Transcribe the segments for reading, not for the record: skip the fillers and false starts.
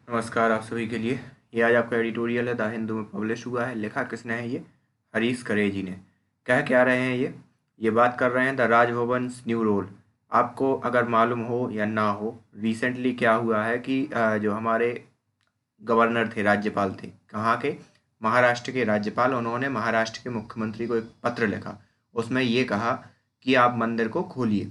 नमस्कार आप सभी के लिए। ये आज आपका एडिटोरियल है, द हिंदू में पब्लिश हुआ है। लिखा किसने है? ये हरीश करे जी ने। कह क्या रहे हैं ये बात कर रहे हैं द राजभवन न्यू रोल। आपको अगर मालूम हो या ना हो, रिसेंटली क्या हुआ है कि जो हमारे गवर्नर थे, राज्यपाल थे, कहाँ के? महाराष्ट्र के राज्यपाल। उन्होंने महाराष्ट्र के मुख्यमंत्री को एक पत्र लिखा। उसमें ये कहा कि आप मंदिर को खोलिए।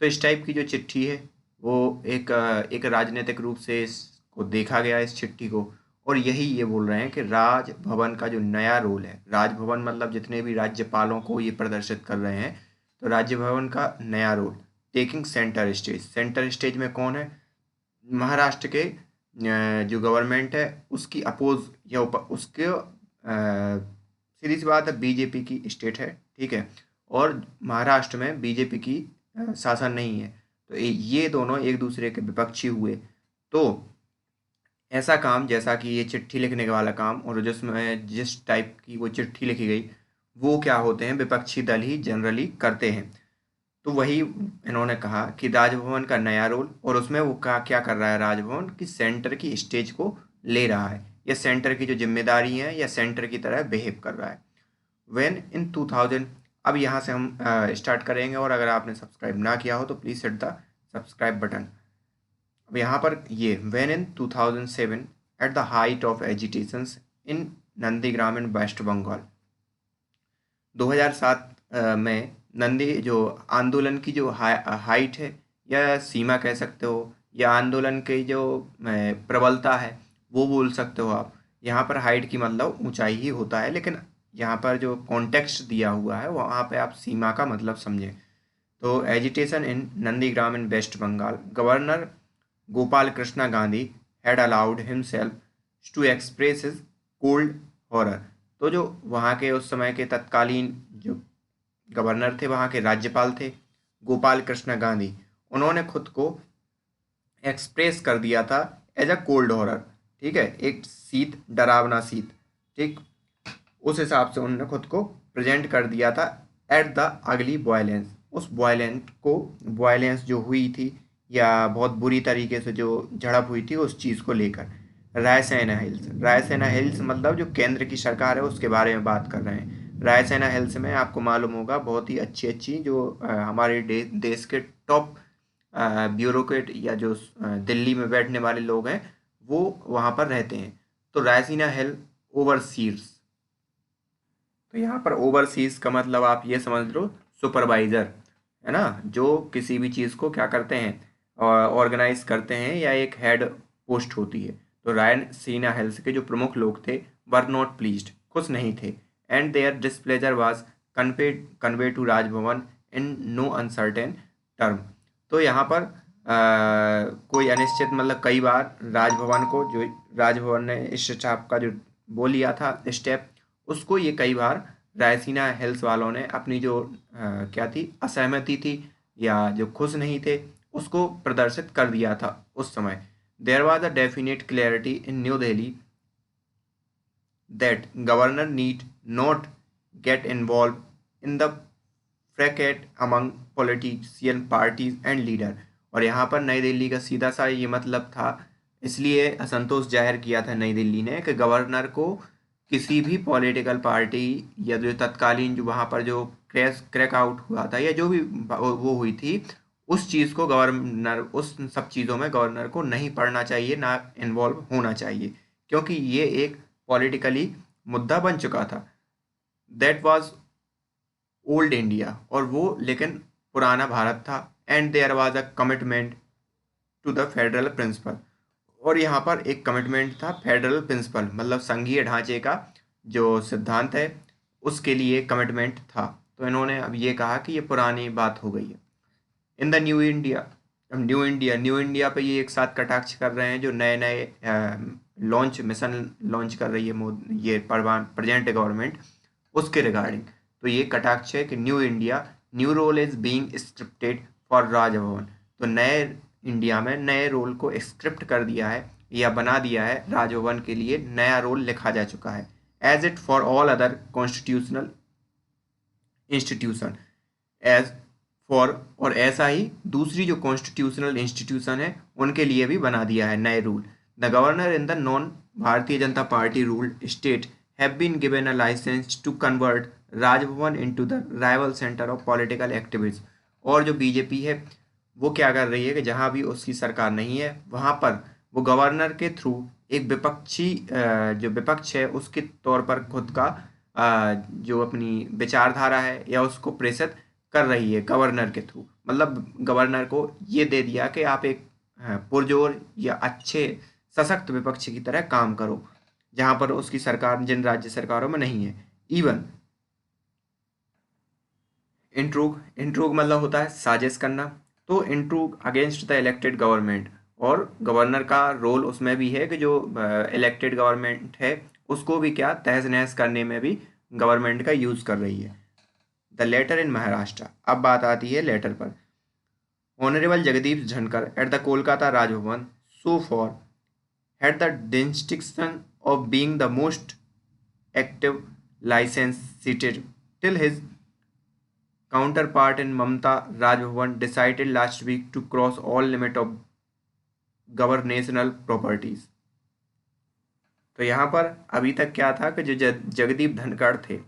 तो इस टाइप की जो चिट्ठी है वो एक राजनीतिक रूप से इसको देखा गया, इस चिट्ठी को। और यही ये बोल रहे हैं कि राजभवन का जो नया रोल है, राजभवन मतलब जितने भी राज्यपालों को ये प्रदर्शित कर रहे हैं, तो राजभवन का नया role taking centre stage. Centre stage में कौन है? महाराष्ट्र के जो गवर्नमेंट है उसकी अपोज या उसके सीधी सी बात है, बीजेपी की स्टेट है, ठीक है। और महाराष्ट्र में बीजेपी की शासन नहीं है। तो ये दोनों एक दूसरे के विपक्षी हुए। तो ऐसा काम, जैसा कि ये चिट्ठी लिखने वाला काम, और जिसमें जिस टाइप की वो चिट्ठी लिखी गई, वो क्या होते हैं, विपक्षी दल ही जनरली करते हैं। तो वही इन्होंने कहा कि राजभवन का नया रोल, और उसमें वो क्या कर रहा है राजभवन कि सेंटर की स्टेज को ले रहा है, या सेंटर की जो जिम्मेदारी है या सेंटर की तरह बिहेव कर रहा है। व्हेन इन 2000, अब यहाँ से हम स्टार्ट करेंगे, और अगर आपने सब्सक्राइब ना किया हो तो please hit the subscribe button. अब यहाँ पर ये when in 2007 at the height of agitations in Nandigram in West Bengal. 2007 में नंदी जो आंदोलन की जो हाइट है, या सीमा कह सकते हो, या आंदोलन की जो प्रबलता है, वो बोल सकते हो आप। यहाँ पर हाइट की मतलब ऊंचाई ही होता है, लेकिन यहाँ पर जो कॉन्टेक्स्ट दिया हुआ है वहाँ पे आप सीमा का मतलब समझें। तो agitation in Nandigram in West Bengal, governor Gopal Krishna Gandhi had allowed himself to express his cold horror. तो जो वहाँ के उस समय के तत्कालीन जो गवर्नर थे, वहाँ के राज्यपाल थे गोपाल कृष्ण गांधी, उन्होंने खुद को एक्सप्रेस कर दिया था एज अ कोल्ड हॉरर, ठीक है, एक शीत, डरावना शीत, ठीक। उस हिसाब से उन्होंने खुद को प्रेजेंट कर दिया था एट द अगली वायलेंस। उस वायलेंस जो हुई थी, या बहुत बुरी तरीके से जो झड़प हुई थी, उस चीज़ को लेकर। रायसेना हिल्स मतलब जो केंद्र की सरकार है उसके बारे में बात कर रहे हैं। रायसेना हिल्स में आपको मालूम होगा बहुत ही अच्छी अच्छी जो हमारे देश के टॉप ब्यूरोक्रेट, या जो दिल्ली में बैठने वाले लोग हैं, वो वहाँ पर रहते हैं। तो रायसीना हिल ओवरसीज। तो यहाँ पर ओवरसीज का मतलब आप ये समझ लो, सुपरवाइजर, है ना, जो किसी भी चीज़ को क्या करते हैं, ऑर्गेनाइज करते हैं, या एक हेड पोस्ट होती है। तो रायन सीना हेल्स के जो प्रमुख लोग थे वर नॉट प्लीज्ड, खुश नहीं थे, and their displeasure was convey to Raj Bhavan in no uncertain term. तो यहाँ पर कोई अनिश्चित मतलब कई बार राजभवन को, जो राजभवन ने इस स्टेप का जो वो लिया था स्टेप, उसको ये कई बार रायसीना हिल्स वालों ने अपनी जो क्या थी, असहमति थी, या जो खुश नहीं थे, उसको प्रदर्शित कर दिया था उस समय। There was a definite clarity in New Delhi that governor need not get involve in the fracas among politician parties and leader. और यहाँ पर नई दिल्ली का सीधा सा ये मतलब था, इसलिए असंतोष जाहिर किया था नई दिल्ली ने कि गवर्नर को किसी भी पॉलिटिकल पार्टी, या जो तत्कालीन जो वहाँ पर जो क्रैक आउट हुआ था, या जो भी वो हुई थी, उस चीज़ को गवर्नर, उस सब चीज़ों में गवर्नर को नहीं पढ़ना चाहिए, ना इन्वॉल्व होना चाहिए, क्योंकि ये एक पॉलिटिकली मुद्दा बन चुका था। दैट वाज ओल्ड इंडिया, और वो लेकिन पुराना भारत था। And there was a commitment to the federal principle, और यहाँ पर एक कमिटमेंट था फेडरल प्रिंसिपल मतलब संघीय ढांचे का जो सिद्धांत है, उसके लिए कमिटमेंट था। तो इन्होंने अब ये कहा कि ये पुरानी बात हो गई है। इन द न्यू इंडिया, अब न्यू इंडिया पे ये एक साथ कटाक्ष कर रहे हैं, जो नए नए लॉन्च मिशन लॉन्च कर रही है ये प्रेजेंट गवर्नमेंट, उसके रिगार्डिंग। तो ये कटाक्ष है कि new India new role is being scripted for Raj Bhavan. तो नए इंडिया में नए रोल को स्क्रिप्ट कर दिया है, या बना दिया है, राजभवन के लिए नया रोल लिखा जा चुका है, as it for all other constitutional institution, as for, और ऐसा ही दूसरी जो कॉन्स्टिट्यूशनल इंस्टीट्यूशन है उनके लिए भी बना दिया है नए rule. The governor in the non Bharatiya Janata Party ruled state have been given a licence to convert Raj Bhavan into the rival centre of political activities. और जो बीजेपी है वो क्या कर रही है कि जहाँ भी उसकी सरकार नहीं है वहाँ पर वो गवर्नर के थ्रू एक विपक्षी जो विपक्ष है उसके तौर पर खुद का जो अपनी विचारधारा है या उसको प्रेषित कर रही है गवर्नर के थ्रू। मतलब गवर्नर को ये दे दिया कि आप एक पुरजोर या अच्छे सशक्त विपक्ष की तरह काम करो, जहाँ पर उसकी सरकार जिन राज्य सरकारों में नहीं है। इवन इंट्रूग, इंट्रूग मतलब होता है साजिश करना। तो इंट्रूग अगेंस्ट द इलेक्टेड गवर्नमेंट, और गवर्नर का रोल उसमें भी है कि जो इलेक्टेड गवर्नमेंट है उसको भी क्या तहस नहस करने में भी गवर्नमेंट का यूज़ कर रही है। द लेटर इन महाराष्ट्र, अब बात आती है लेटर पर। Honourable Jagdeep Dhankhar at the Kolkata Raj Bhavan so for had the distinction of being the most active license seated till his counterpart in Mamta Rajbhavan decided last week to cross all limit of gubernatorial properties. तो यहाँ पर अभी तक क्या था कि जो जगदीप धनखड़ थे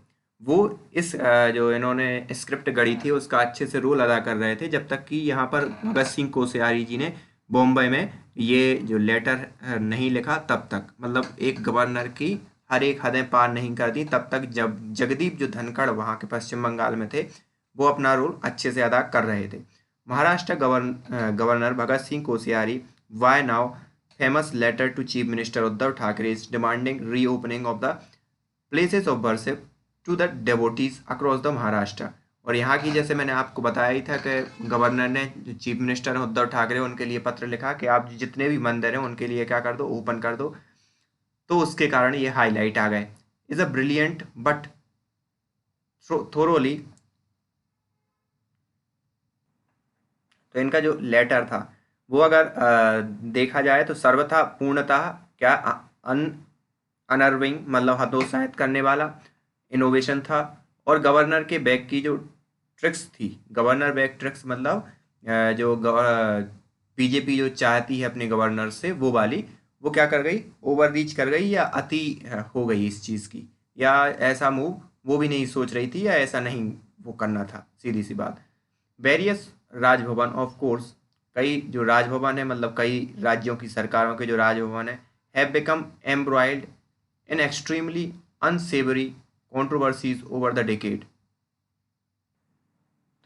वो इस जो इन्होंने स्क्रिप्ट गढ़ी थी उसका अच्छे से रोल अदा कर रहे थे, जब तक कि यहाँ पर भगत सिंह कोश्यारी जी ने बॉम्बे में ये जो लेटर नहीं लिखा तब तक, मतलब एक गवर्नर की हर एक हदें पार नहीं कर दी तब तक, जब जगदीप जो धनखड़ वहाँ के पश्चिम बंगाल में थे वो अपना रोल अच्छे से अदा कर रहे थे। Maharashtra governor Bhagat Singh Koshyari why now famous letter to Chief Minister Uddhav Thackeray is demanding reopening of the places of worship to the devotees across the Maharashtra। और यहाँ की जैसे मैंने आपको बताया ही था कि गवर्नर ने जो चीफ मिनिस्टर हैं उद्धव ठाकरे उनके लिए पत्र लिखा कि आप जितने भी मंदिर हैं उनके लिए क्या कर दो, ओपन कर दो। तो उसके कारण ये हाईलाइट आ गए। Is a brilliant but thoroughly, तो इनका जो लेटर था वो अगर देखा जाए तो सर्वथा पूर्णतः क्या अनर्विंग मतलब हतोत्साहित करने वाला इनोवेशन था। और गवर्नर के बैग की जो ट्रिक्स थी, गवर्नर बैग ट्रिक्स मतलब जो बीजेपी जो चाहती है अपने गवर्नर से वो वाली, वो क्या कर गई, ओवर रीच कर गई या अति हो गई इस चीज़ की, या ऐसा मूव वो भी नहीं सोच रही थी या ऐसा नहीं वो करना था, सीधी सी बात। वेरियस राजभवन ऑफ कोर्स, कई जो राजभवन है मतलब कई राज्यों की सरकारों के जो राजभवन है, have become embroiled in extremely unsavoury controversies over the decade.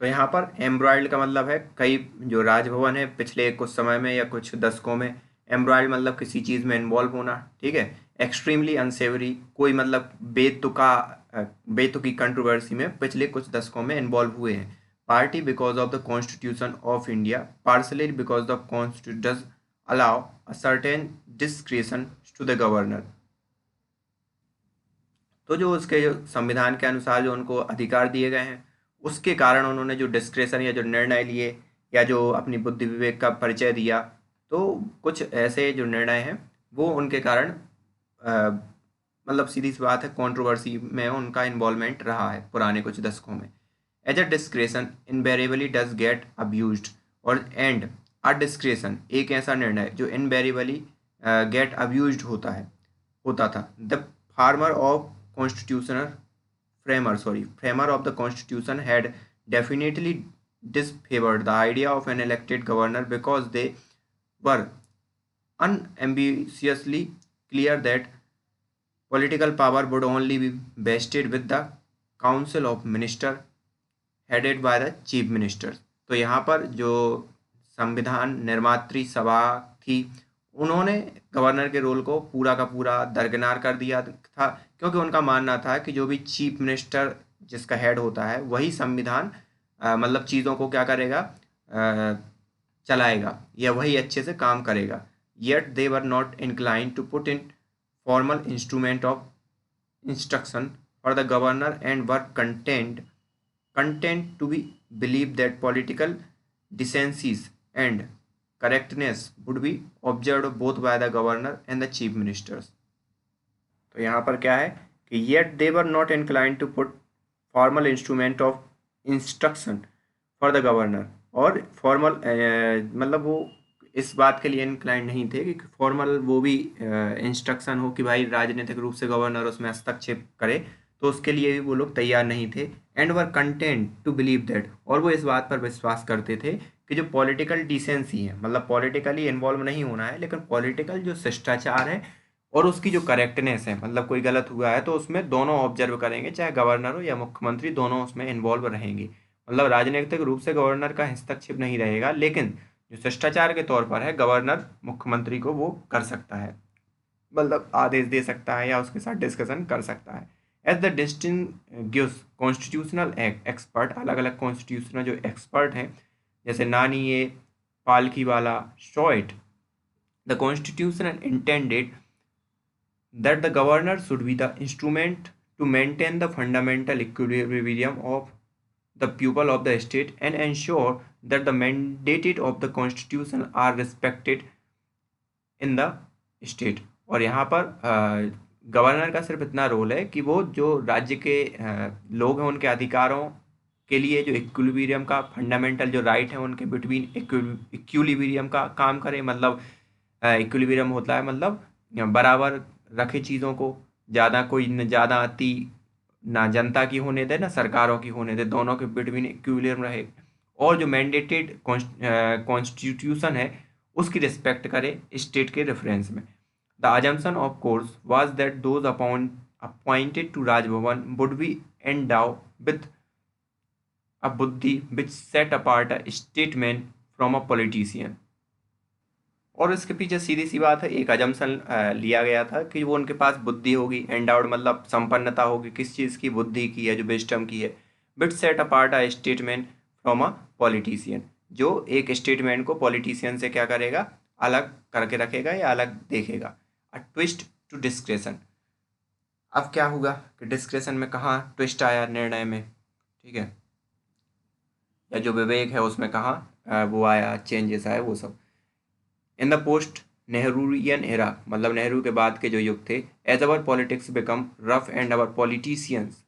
तो यहाँ पर एम्ब्रॉयड का मतलब है कई जो राजभवन है पिछले कुछ समय में या कुछ दशकों में, एम्ब्रॉयड मतलब किसी चीज़ में इन्वॉल्व होना, ठीक है। एक्सट्रीमली अनसेवरी कोई मतलब बेतुकी कंट्रोवर्सी में पिछले कुछ दशकों में इन्वॉल्व हुए हैं। Party because of the constitution of India, partly because the constitution does allow a certain discretion to the governor. तो जो उसके जो संविधान के अनुसार जो उनको अधिकार दिए गए हैं उसके कारण उन्होंने जो डिस्क्रेशन या जो निर्णय लिए या जो अपनी बुद्धि विवेक का परिचय दिया, तो कुछ ऐसे जो निर्णय हैं वो उनके कारण मतलब सीधी सी बात है कंट्रोवर्सी में उनका इन्वॉल्वमेंट रहा है पुराने कुछ दशकों में। As a discretion invariably does get abused, और एंड अ डिस्क्रेशन एक ऐसा निर्णय जो इनवेरिएबली गेट अब्यूज्ड होता था। The framer of constitutional framer of the constitution had definitely disfavored the idea of an elected governor because they were unambiguously clear that political power would only be vested with the council of minister headed by the chief minister। तो यहाँ पर जो संविधान निर्मात्री सभा थी उन्होंने governor के role को पूरा का पूरा दरकिनार कर दिया था, क्योंकि उनका मानना था कि जो भी चीफ मिनिस्टर जिसका हेड होता है वही संविधान मतलब चीज़ों को क्या करेगा, चलाएगा या वही अच्छे से काम करेगा। Yet they were not inclined to put in formal instrument of instruction for the governor and were content to be believe that political decencies and correctness would be observed both by the governor and the chief ministers। तो यहाँ पर क्या है कि yet they were not inclined to put formal instrument of instruction for the governor, और formal मतलब वो इस बात के लिए इंक्लाइन नहीं थे कि फॉर्मल वो भी इंस्ट्रक्शन हो कि भाई राजनीतिक रूप से गवर्नर उसमें हस्तक्षेप करे, तो उसके लिए भी वो लोग तैयार नहीं थे। And were content to believe that, और वो इस बात पर विश्वास करते थे कि जो पॉलिटिकल डिसेंसी है, मतलब पॉलिटिकली इन्वॉल्व नहीं होना है, लेकिन पॉलिटिकल जो शिष्टाचार है और उसकी जो करेक्टनेस है, मतलब कोई गलत हुआ है तो उसमें दोनों ऑब्जर्व करेंगे, चाहे गवर्नर हो या मुख्यमंत्री, दोनों उसमें इन्वॉल्व रहेंगे। मतलब राजनीतिक रूप से गवर्नर का हस्तक्षेप नहीं रहेगा, लेकिन जो शिष्टाचार के तौर पर है, गवर्नर मुख्यमंत्री को वो कर सकता है, मतलब आदेश दे सकता है या उसके साथ डिस्कशन कर सकता है। As the distinguish constitutional expert, अलग अलग कॉन्स्टिट्यूशनल जो एक्सपर्ट हैं, जैसे नानिए, पालखीवाला, शॉइट, the constitution intended that the governor should be the instrument to maintain the fundamental equilibrium of the people of the state and ensure that the mandates of the constitution are respected in the state। और यहाँ पर governor का सिर्फ इतना role है कि वो जो राज्य के लोग हैं उनके अधिकारों के लिए जो इक्विलिब्रियम का फंडामेंटल जो राइट है उनके बिटवीन इक्विलिब्रियम का काम करे। मतलब इक्विलिब्रियम होता है मतलब बराबर रखे चीज़ों को, ज़्यादा कोई न ज़्यादा अति ना जनता की होने दे ना सरकारों की होने दे, दोनों के बिटवीन इक्विलिब्रियम रहे। और जो मैंडेटेड कॉन्स्टिट्यूशन है उसकी रिस्पेक्ट करे स्टेट के रेफरेंस में। The assumption of course was that those appointed to Raj Bhavan would be endow with a बुद्धि which set apart a statesman from a politician. और इसके पीछे सीधी सी बात है, एक अजम्पशन लिया गया था कि वो उनके पास बुद्धि होगी, एंडाउड मतलब संपन्नता होगी, किस चीज़ की, बुद्धि की है, जो विजडम की है। Bit set apart a statement from a politician, जो एक स्टेटमेंट को पॉलिटिशियन से क्या करेगा, अलग करके रखेगा या अलग देखेगा। अ ट्विस्ट टू डिस्क्रेशन, अब क्या होगा कि डिस्क्रेशन में कहाँ ट्विस्ट आया निर्णय में, ठीक है, या जो विवेक है उसमें कहाँ वो आया, चेंजेस आए, वो सब। In the post Nehruvian era, मतलब नेहरू के बाद के जो युग थे, as our politics become rough and our politicians,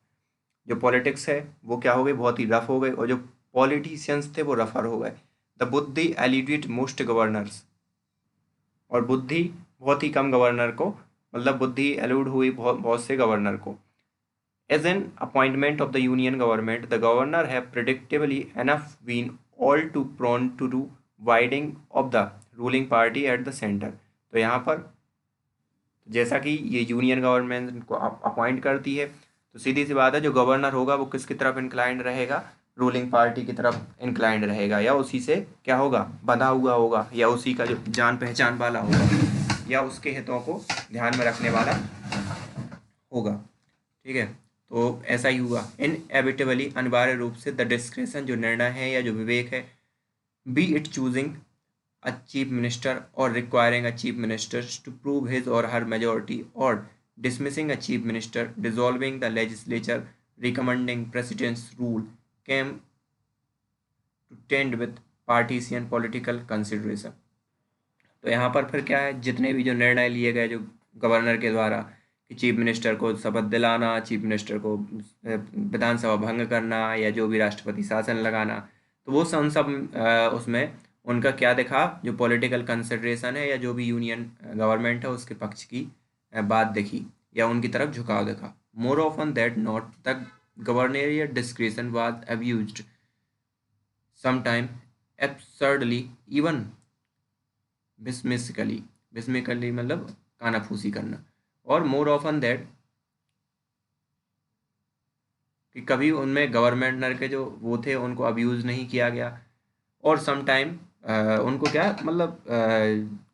जो पॉलिटिक्स है वो क्या हो गई, बहुत ही रफ हो गई, और जो पॉलिटिशियंस थे वो रफर हो गए। द बुद्धि एलिडेट मोस्ट गवर्नर्स, और बुद्धि बहुत ही कम गवर्नर को, मतलब बुद्धि एलूड हुई बहुत बहुत से गवर्नर को। As an appointment of the union government the governor have predictably enough been all too prone to do bidding of the ruling party at the centre. तो यहाँ पर जैसा कि ये यूनियन गवर्नमेंट को अपॉइंट करती है, तो सीधी सी बात है जो गवर्नर होगा वो किसकी तरफ इंक्लाइंड रहेगा, रूलिंग पार्टी की तरफ इंक्लाइंड रहेगा, या उसी से क्या होगा, बंधा हुआ होगा, या उसी का जो जान पहचान वाला होगा, या उसके हितों को ध्यान में रखने वाला होगा। ठीक है, तो ऐसा ही हुआ। इनएविटेबली, अनिवार्य रूप से, द डिस्क्रेशन, जो निर्णय है या जो विवेक है, B it choosing a chief minister or requiring a chief minister to prove his or her majority, or dismissing a chief minister, dissolving the legislature, recommending president's rule, came to tend with partisan political consideration। तो यहाँ पर फिर क्या है, जितने भी जो निर्णय लिए गए जो गवर्नर के द्वारा, कि चीफ मिनिस्टर को शपथ दिलाना, चीफ मिनिस्टर को विधानसभा भंग करना, या जो भी राष्ट्रपति शासन लगाना, तो वो सब उसमें उनका क्या दिखा, जो पॉलिटिकल कंसिडरेशन है या जो भी यूनियन गवर्नमेंट है उसके पक्ष की बात दिखी, या उनकी तरफ झुकाव दिखा। More often that not the gubernatorial discretion was abused sometime absurdly, even whimsically, whimsically मतलब कानाफूसी करना, और मोर ऑफन दैट कि कभी उनमें गवर्नर के जो वो थे उनको अब्यूज़ नहीं किया गया, और सम टाइम उनको क्या मतलब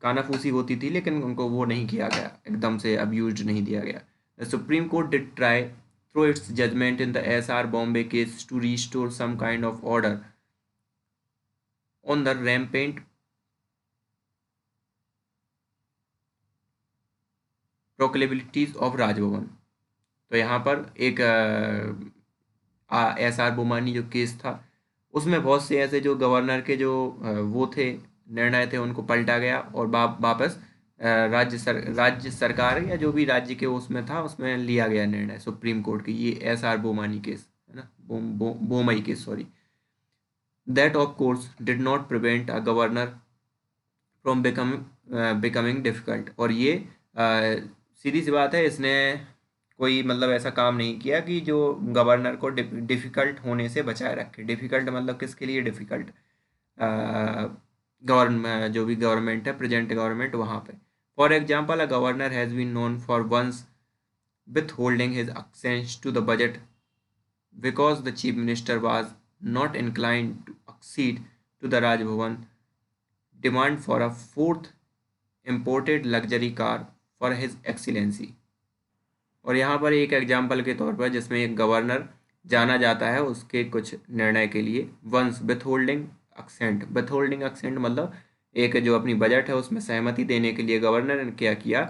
कानाफूसी होती थी लेकिन उनको वो नहीं किया गया, एकदम से अब्यूज नहीं दिया गया। The Supreme Court did try through its judgment in the S R Bommai case to restore some kind of order on the rampant proclivities of Raj Bhavan. तो यहाँ पर एक एस आर बोमानी जो केस था उसमें बहुत से ऐसे जो गवर्नर के जो वो थे निर्णय थे उनको पलटा गया, और वापस राज्य सरकार या जो भी राज्य के उसमें था उसमें लिया गया निर्णय सुप्रीम कोर्ट की। ये एस आर बोमानी केस है ना, Bommai case, sorry. That of course did not prevent a governor from becoming difficult. और ये सीधी सी बात है, इसने कोई मतलब ऐसा काम नहीं किया कि जो गवर्नर को डिफ़िकल्ट होने से बचाए रखे। डिफ़िकल्ट मतलब किसके लिए डिफ़िकल्ट? गवर्न जो भी गवर्नमेंट है, प्रेजेंट गवर्नमेंट, वहाँ पे। For example, a governor has been known for once withholding his access to the budget because the chief minister was not inclined to accede to the Raj Bhavan demand for a fourth imported luxury car for his excellency। और यहाँ पर एक example के तौर पर जिसमें एक governor जाना जाता है उसके कुछ निर्णय के लिए, वंस विथ होल्डिंग एक्सेंट मतलब एक जो अपनी बजट है उसमें सहमति देने के लिए गवर्नर ने क्या किया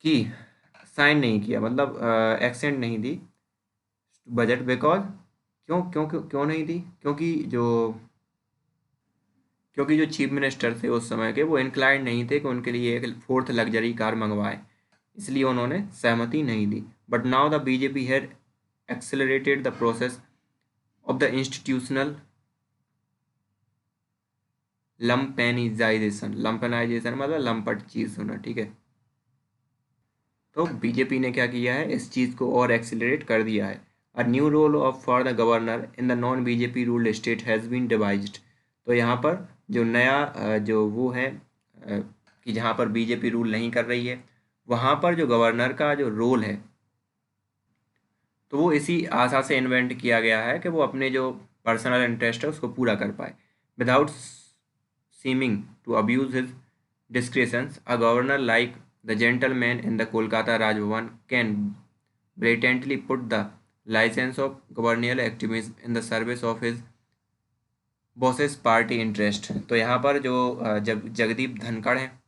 कि साइन नहीं किया, मतलब एक्सेंट नहीं दी बजट। बिकॉज क्यों क्यों क्यों क्यों नहीं दी? क्योंकि जो चीफ मिनिस्टर थे उस समय के, वो इंक्लाइंड नहीं थे कि उनके लिए एक फोर्थ लग्जरी कार मंगवाए, इसलिए उन्होंने सहमति नहीं दी। But now the BJP had accelerated the process of the institutional lumpenisation मतलब लंपट चीज़ होना, ठीक है। तो बीजेपी ने क्या किया है, इस चीज़ को और एक्सेलरेट कर दिया है। A new role of for the governor in the non BJP ruled state has been devised. तो यहाँ पर जो नया जो वो है कि जहाँ पर बीजेपी रूल नहीं कर रही है, वहाँ पर जो गवर्नर का जो रोल है तो वो इसी आशा से इन्वेंट किया गया है कि वो अपने जो पर्सनल इंटरेस्ट है उसको पूरा कर पाए। Without seeming to abuse his discretions, a governor like the gentleman in the Kolkata Rajbhavan can blatantly put the license of governorial activism in the service of his bosses party interest. तो यहाँ पर जो जगदीप धनखड़ हैं,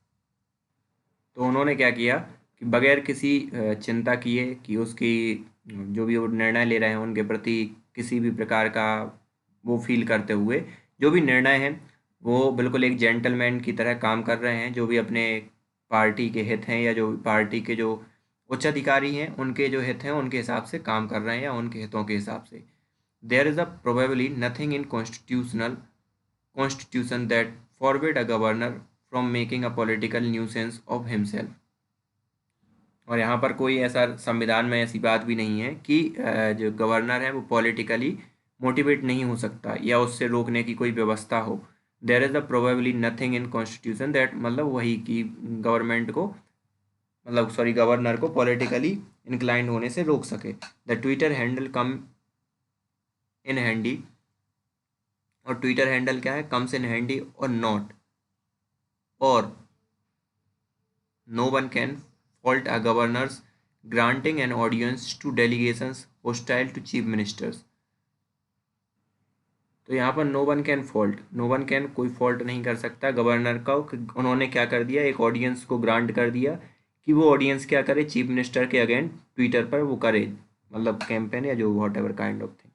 तो उन्होंने क्या किया कि बगैर किसी चिंता किए कि उसकी जो भी वो निर्णय ले रहे हैं उनके प्रति किसी भी प्रकार का वो फील करते हुए, जो भी निर्णय है वो बिल्कुल एक जेंटलमैन की तरह काम कर रहे हैं। जो भी अपने पार्टी के हित हैं या जो पार्टी के जो उच्च अधिकारी हैं उनके जो हित हैं उनके हिसाब से काम कर रहे हैं या उनके हितों के हिसाब से। There is a probably nothing in constitution that forbid a governor from making a political nuisance of himself। और यहाँ पर कोई ऐसा संविधान में ऐसी बात भी नहीं है कि जो गवर्नर है वो पॉलिटिकली मोटिवेट नहीं हो सकता या उससे रोकने की कोई व्यवस्था हो। There is a probably nothing in constitution that मतलब वही कि गवर्नमेंट को मतलब सॉरी गवर्नर को पॉलिटिकली इंक्लाइंड होने से रोक सके। The Twitter handle come in handy, और ट्विटर हैंडल क्या है, कम्स इन हैंडी और नॉट और no one can fault a governors granting an audience to delegations hostile to chief ministers। तो यहाँ पर no one can fault, no one can कोई fault नहीं कर सकता गवर्नर का। उन्होंने क्या कर दिया, एक ऑडियंस को ग्रांट कर दिया कि वो ऑडियंस क्या करे, चीफ मिनिस्टर के अगेंस्ट ट्विटर पर वो करे मतलब कैंपेन या जो whatever kind of thing.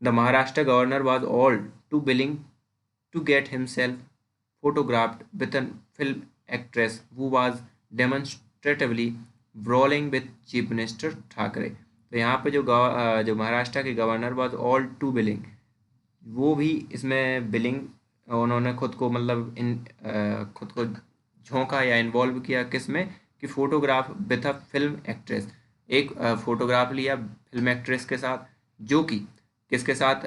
The Maharashtra governor was all too willing to get himself photographed with a film actress who was demonstratively brawling with Chief Minister Thackeray. तो यहाँ पे जो महाराष्ट्र के governor was all too willing, वो भी इसमें billing उन्होंने खुद को मतलब खुद को झोंका या इन्वॉल्व किया किस में कि photograph with a film actress, एक फोटोग्राफ लिया फिल्म एक्ट्रेस के साथ जो कि किसके साथ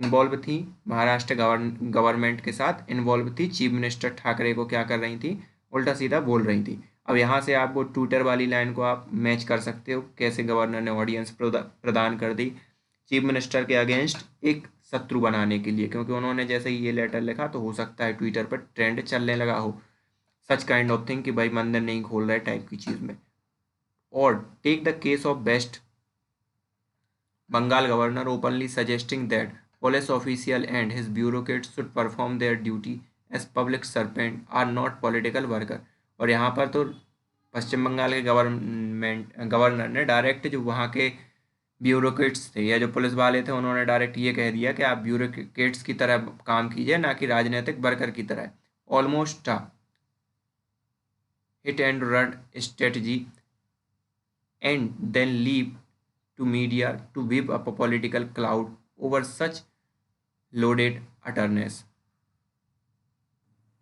इन्वॉल्व थी, महाराष्ट्र गवर्नमेंट के साथ इन्वॉल्व थी। चीफ मिनिस्टर ठाकरे को क्या कर रही थी, उल्टा सीधा बोल रही थी। अब यहाँ से आप वो ट्विटर वाली लाइन को आप मैच कर सकते हो, कैसे गवर्नर ने ऑडियंस प्रदान कर दी चीफ मिनिस्टर के अगेंस्ट एक शत्रु बनाने के लिए, क्योंकि उन्होंने जैसे ही ये लेटर लिखा तो हो सकता है ट्विटर पर ट्रेंड चलने लगा हो सच काइंड ऑफ थिंग कि भाई मंदिर नहीं खोल रहे टाइप की चीज़ में। और take the case of West Bengal governor openly suggesting that police official and his bureaucrats should perform their duty as public servant are not political worker। और यहाँ पर तो पश्चिम बंगाल के गवर्नर ने डायरेक्ट जो वहाँ के ब्यूरोक्रेट्स थे या जो पुलिस वाले थे उन्होंने डायरेक्ट ये कह दिया कि आप ब्यूरोक्रेट्स की तरह काम कीजिए ना कि राजनीतिक वर्कर की तरह। Almost hit and run strategy and then leave to media to whip up a political cloud over such loaded utterances।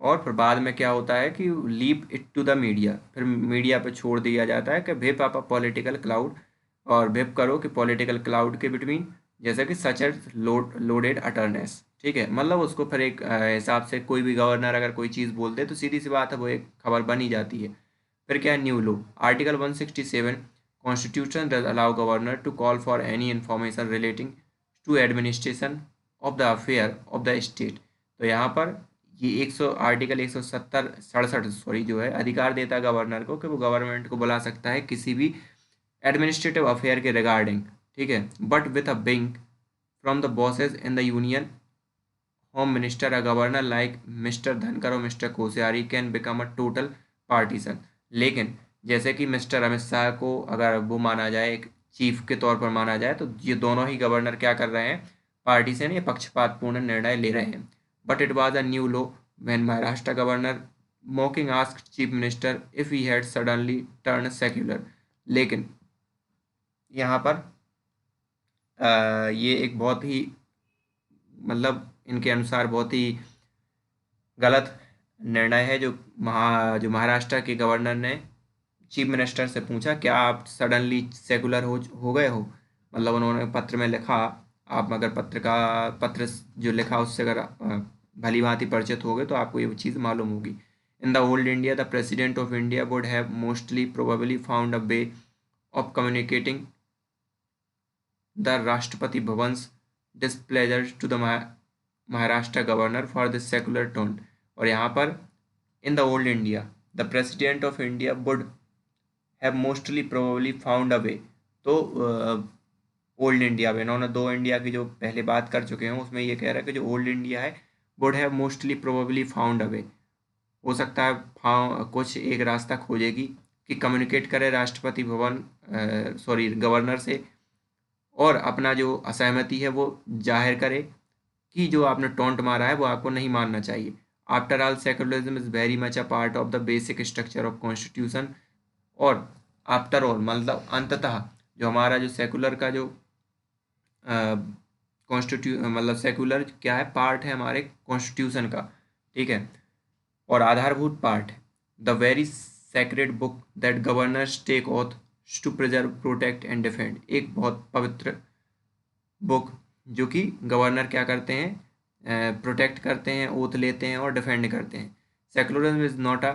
और फिर बाद में क्या होता है कि leave it to the media, फिर मीडिया पे छोड़ दिया जाता है कि विप आप पॉलिटिकल क्लाउड, और विप करो कि पॉलिटिकल क्लाउड के बिटवीन, जैसे कि सच एज लोडेड अटर्नेस। ठीक है, मतलब उसको फिर एक हिसाब से कोई भी गवर्नर अगर कोई चीज़ बोलते तो सीधी सी बात है वो एक खबर बन ही जाती है। फिर क्या है, new law article 167 constitution does allow governor to call for any information relating to administration of the affair of the state. तो यहाँ पर ये 100 आर्टिकल 167 सॉरी जो है अधिकार देता है गवर्नर को कि वो गवर्नमेंट को बुला सकता है किसी भी एडमिनिस्ट्रेटिव अफेयर के रिगार्डिंग। ठीक है, but with a being from the bosses in the union home minister, a governor like mister Dhankhar और mister Koshyari can become a total partisan. लेकिन जैसे कि मिस्टर अमित शाह को अगर वो माना जाए, एक चीफ के तौर पर माना जाए, तो ये दोनों ही गवर्नर क्या कर रहे हैं, पार्टीसन या पक्षपातपूर्ण निर्णय ले रहे हैं। But it was a new law when Maharashtra governor मॉकिंग asked chief minister if he had suddenly turn secular. लेकिन यहाँ पर ये एक बहुत ही, मतलब इनके अनुसार बहुत ही गलत निर्णय है, जो महाराष्ट्र के गवर्नर ने चीफ मिनिस्टर से पूछा क्या आप सडनली सेकुलर हो गए हो। मतलब उन्होंने पत्र में लिखा, आप अगर पत्र जो लिखा उससे अगर भली भांति परिचित हो गए तो आपको ये चीज़ मालूम होगी। In the old India the president of India would have mostly probably found a way of communicating the Rashtrapati Bhavan's displeasure to the Maharashtra governor for this secular tone. और यहाँ पर in the old India the president of India would have mostly probably found a way. तो old India में इन्होंने दो India की जो पहले बात कर चुके हैं उसमें ये कह रहा है कि जो ओल्ड इंडिया है would have mostly probably found a way, हो सकता है कुछ एक रास्ता खोजेगी कि कम्युनिकेट करे राष्ट्रपति भवन सॉरी गवर्नर से, और अपना जो असहमति है वो जाहिर करे कि जो आपने टोंट मारा है वो आपको नहीं मानना चाहिए। After all secularism is very much a part of the basic structure of constitution. और आफ्टर ऑल मतलब अंततः जो हमारा जो सेकुलर का जो मतलब सेकुलर क्या है, पार्ट है हमारे कॉन्स्टिट्यूशन का। ठीक है, और आधारभूत पार्ट है। The very sacred book that governors take oath to preserve protect and defend, एक बहुत पवित्र बुक जो कि गवर्नर क्या करते हैं, प्रोटेक्ट करते हैं, ओथ लेते हैं और डिफेंड करते हैं। Secularism is not a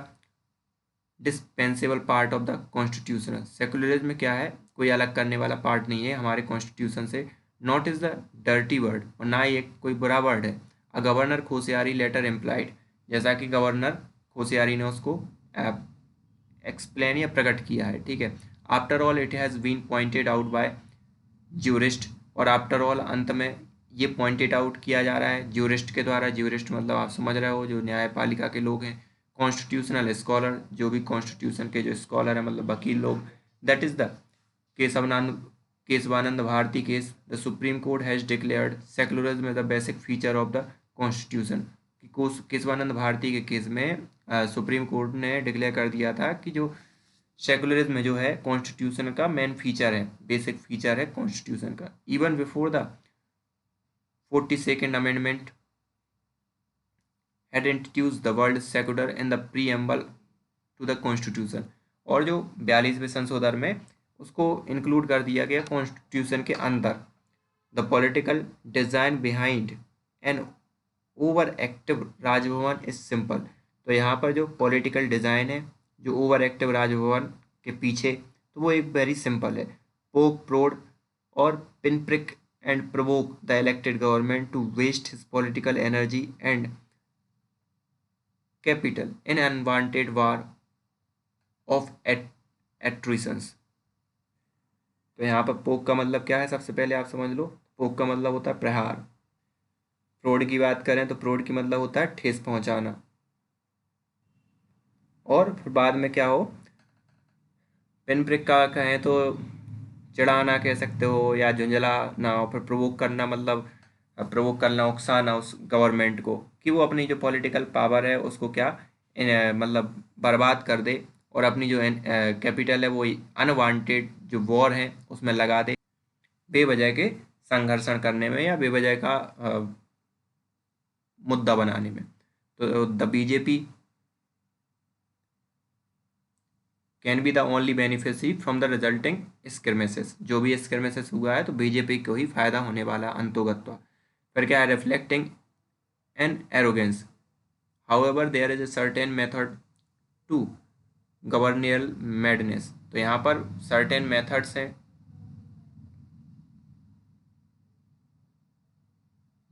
dispensable part of the constitution. Secularism क्या है, कोई अलग करने वाला पार्ट नहीं है हमारे कॉन्स्टिट्यूशन से। Not is the dirty word, और ना ही एक कोई बुरा वर्ड है। A governor Koshyari letter implied, जैसा कि गवर्नर खोसियारी ने उसको एक्सप्लेन या प्रकट किया है। ठीक है, after all it has been pointed out by jurist, और आफ्टर ऑल अंत में ये पॉइंटेड आउट किया जा रहा है ज्यूरिस्ट के द्वारा। ज्यूरिस्ट मतलब आप समझ रहे हो जो न्यायपालिका के लोग हैं। कॉन्स्टिट्यूशनल स्कॉलर, जो भी कॉन्स्टिट्यूशन के जो स्कॉलर हैं मतलब वकील लोग। That is the Kesavananda Kesavananda Bharati case, the Supreme Court has declared secularism is the basic feature of the constitution. Kesavananda Bharati के केस में सुप्रीम कोर्ट ने डिक्लेयर कर दिया था कि जो सेकुलरिज्म जो है कॉन्स्टिट्यूशन का मेन फीचर है, बेसिक फीचर है कॉन्स्टिट्यूशन का। Even before the 42nd amendment had introduced the word secular in the preamble to the constitution, और जो 42वें संशोधन में उसको इंक्लूड कर दिया गया कॉन्स्टिट्यूशन के अंदर। The political design behind an overactive Rajbhavan is simple. तो यहाँ पर जो पॉलिटिकल डिजाइन है जो ओवर एक्टिव राजभवन के पीछे, तो वो एक वेरी सिंपल है। पोक प्रोड और pin prick and provoke the elected government to waste his political energy and capital in unwanted war of attritions. तो यहाँ पर पोक का मतलब क्या है, सबसे पहले आप समझ लो। पोक का मतलब होता है प्रहार। प्रोड की बात करें तो प्रोड की मतलब होता है ठेस पहुंचाना। और फिर बाद में क्या हो, पिन प्रिक का कहें तो चिढ़ाना कह सकते हो या झुंझलाना, और फिर प्रोवोक करना मतलब प्रोवोक करना, उकसाना उस गवर्नमेंट को कि वो अपनी जो पॉलिटिकल पावर है उसको क्या मतलब बर्बाद कर दे, और अपनी जो कैपिटल है वो अनवांटेड जो वॉर है उसमें लगा दे, बेवजह के संघर्षण करने में या बेवजह का मुद्दा बनाने में। तो the BJP can be the only beneficiary from the resulting scrimmages. जो भी स्क्रमेसेस हुआ है तो बीजेपी को ही फायदा होने वाला अंतोगत्वा। फिर क्या है, reflecting an arrogance, however there is a certain method to gubernatorial madness. तो यहाँ पर सर्टेन मेथड्स हैं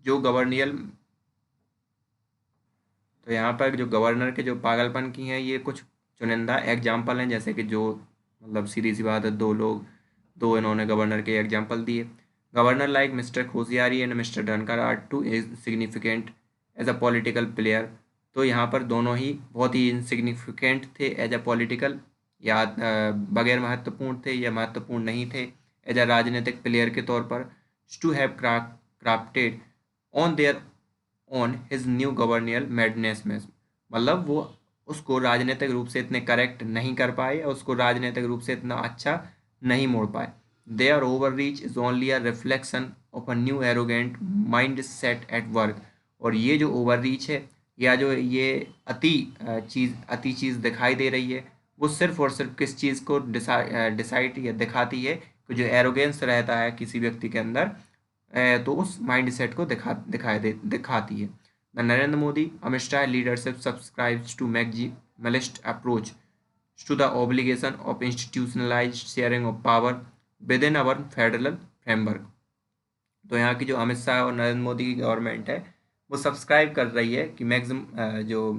जो गवर्नियल, तो यहाँ पर जो गवर्नर के जो पागलपन की हैं ये कुछ चुनिंदा एग्जाम्पल हैं, जैसे कि जो मतलब सीधी सी बात है, दो इन्होंने गवर्नर के एग्जाम्पल दिए। Governor like mister Koshyari and mister Dhankhar are too significant as a political player. तो यहाँ पर दोनों ही बहुत ही इनसिग्निफिकेंट थे एज अ पॉलिटिकल, या बगैर महत्वपूर्ण थे या महत्वपूर्ण नहीं थे एज अ राजनीतिक प्लेयर के तौर पर, to have crafted on there on his new gubernatorial madness में। मतलब वो उसको राजनीतिक रूप से इतने करेक्ट नहीं कर पाए और उसको राजनीतिक रूप से इतना अच्छा नहीं मोड़ पाए। Their overreach is only a reflection of a new arrogant mindset at work. और ये जो ओवर रीच है या जो ये अति चीज़ दिखाई दे रही है, वो सिर्फ और सिर्फ किस चीज़ को डिसाइड या दिखाती है कि जो एरोगेंस रहता है किसी व्यक्ति के अंदर, तो उस माइंड सेट को दिखाती है। The Narendra Modi Amit Shah leadership subscribes to maximalist approach to the obligation of institutionalised sharing of power within our federal framework. तो यहाँ की जो अमित शाह और नरेंद्र मोदी की गवर्नमेंट है वो सब्सक्राइब कर रही है कि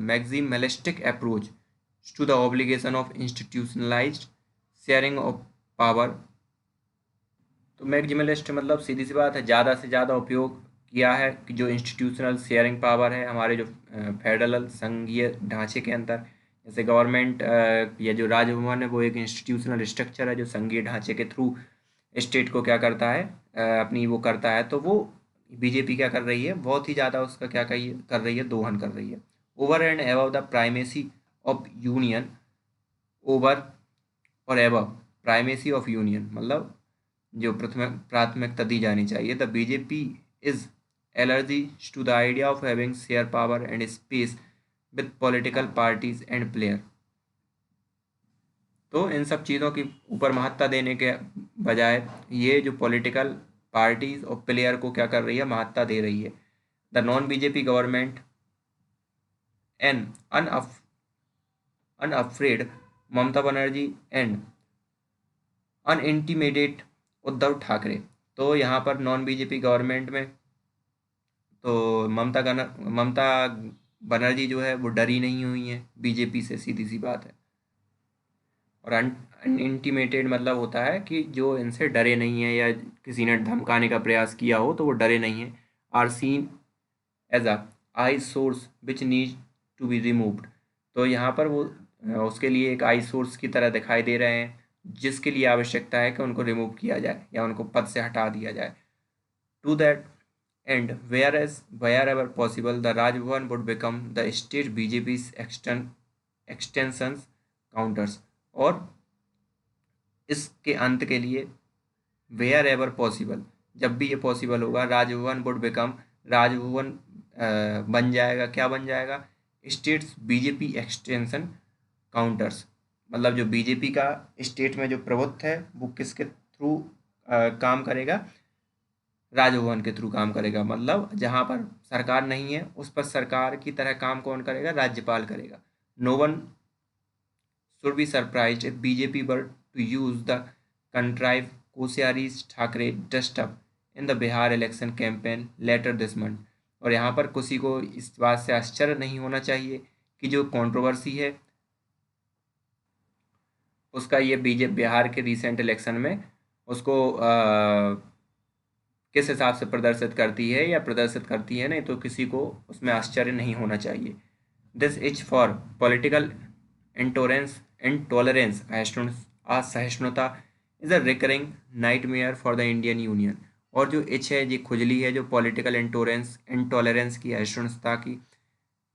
maximalistic approach to the obligation of institutionalised sharing of power. तो मैक्सिमलिस्ट मतलब सीधी सी बात है, ज़्यादा से ज़्यादा उपयोग किया है कि जो इंस्टीट्यूशनल शेयरिंग पावर है हमारे जो फेडरल संघीय ढांचे के अंदर, जैसे गवर्नमेंट या जो राजभवन है वो एक इंस्टीट्यूशनल स्ट्रक्चर है जो संघीय ढांचे के थ्रू स्टेट को क्या करता है, अपनी वो करता है। तो वो बीजेपी क्या कर रही है, बहुत ही ज़्यादा उसका क्या कर रही है, दोहन कर रही है। Over and above the primacy of union, over और एबव प्राइमेसी ऑफ यूनियन मतलब जो प्राथमिकता दी जानी चाहिए। The BJP is allergy to the idea of having share power and space with political parties and player. तो इन सब चीज़ों की ऊपर महत्ता देने के बजाय ये जो पॉलिटिकल पार्टीज और प्लेयर को क्या कर रही है, महत्ता दे रही है। The non BJP government an unafraid Mamata Banerjee and unintimidated Uddhav Thackeray. तो यहाँ पर नॉन बीजेपी गवर्नमेंट में तो ममता बनर्जी जो है वो डरी नहीं हुई है बीजेपी से, सीधी सी बात है। और अनइंटीमेटेड मतलब होता है कि जो इनसे डरे नहीं है या किसी ने धमकाने का प्रयास किया हो तो वो डरे नहीं है। Are seen as a eyesore which need to be removed. तो यहाँ पर वो उसके लिए एक आई सोर्स की तरह दिखाई दे रहे हैं जिसके लिए आवश्यकता है कि उनको रिमूव किया जाए या उनको पद से हटा दिया जाए। To that end wherever possible the Rajbhavan would become the state BJP extensions counters. और इसके अंत के लिए वेयर एवर पॉसिबल, जब भी ये पॉसिबल होगा, राजभवन वुड बिकम, राजभवन बन जाएगा, क्या बन जाएगा, स्टेट्स बीजेपी एक्सटेंशन काउंटर्स। मतलब जो बीजेपी का स्टेट में जो प्रभुत्व है वो किसके थ्रू काम करेगा, राजभवन के थ्रू काम करेगा। मतलब जहाँ पर सरकार नहीं है उस पर सरकार की तरह काम कौन करेगा, राज्यपाल करेगा। No one should be surprised if BJP were to use the contrived Koshyari's Thackeray dust-up in the Bihar election campaign later this month। और यहाँ पर किसी को इस बात से आश्चर्य नहीं होना चाहिए कि जो कंट्रोवर्सी है उसका ये बीजेपी बिहार के रिसेंट इलेक्शन में उसको किस हिसाब से प्रदर्शित करती है या प्रदर्शित करती है, नहीं तो किसी को उसमें आश्चर्य नहीं होना चाहिए। This is for political intolerance असहिष्णुता is a recurring nightmare for the Indian union. और जो इच है, ये खुजली है जो पॉलिटिकल इंटॉलरेंस की, असहिष्णुता की,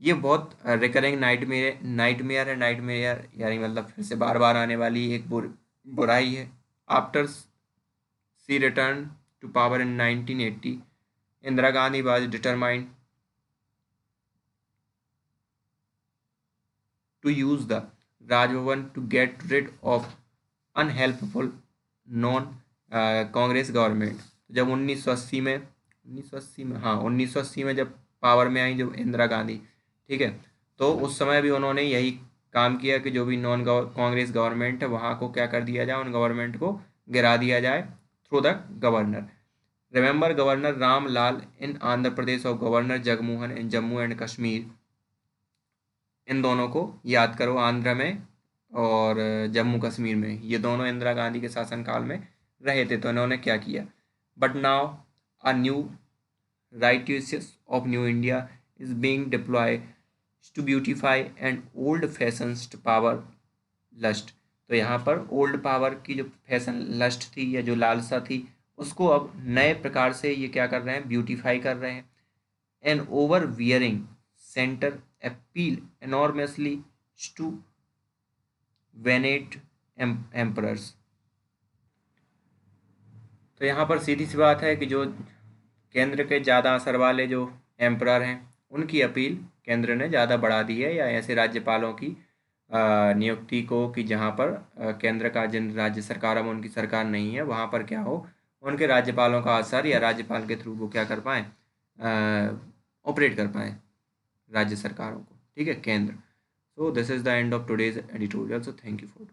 ये बहुत रिकरिंग नाइटमेयर है। नाइटमेयर यानी मतलब फिर से बार बार आने वाली एक बुराई है। After she return to power in 1980, Indira Gandhi was determined to use the Rajbhavan to get rid of unhelpful non Congress government. जब 1980 में जब पावर में आई जो इंदिरा गांधी, ठीक है, तो उस समय भी उन्होंने यही काम किया कि जो भी नॉन कांग्रेस गवर्नमेंट है वहाँ को क्या कर दिया जाए, उन गवर्नमेंट को गिरा दिया जाए through the governor. Remember governor Ram Lal in Andhra Pradesh और governor Jagmohan in Jammu and Kashmir. इन दोनों को याद करो, आंध्र में और जम्मू कश्मीर में, ये दोनों इंदिरा गांधी के शासनकाल में रहे थे। तो इन्होंने क्या किया, but now a new righteous of new India is being deployed to beautify and old fashions power lust. तो यहाँ पर ओल्ड पावर की जो फैशन लस्ट थी या जो लालसा थी उसको अब नए प्रकार से ये क्या कर रहे हैं, ब्यूटिफाई कर रहे हैं। An overbearing centre appeal enormously to venal emperors. तो यहाँ पर सीधी सी बात है कि जो केंद्र के ज़्यादा असर वाले जो एम्परर हैं उनकी अपील केंद्र ने ज़्यादा बढ़ा दी है, या ऐसे राज्यपालों की नियुक्ति को कि जहाँ पर केंद्र का जिन राज्य सरकार में उनकी सरकार नहीं है वहाँ पर क्या हो, उनके राज्यपालों का असर या राज्यपाल के थ्रू वो क्या कर पाएँ, ऑपरेट कर पाएँ राज्य सरकारों को, ठीक है, केंद्र। So this is the end of today's editorial. So thank you for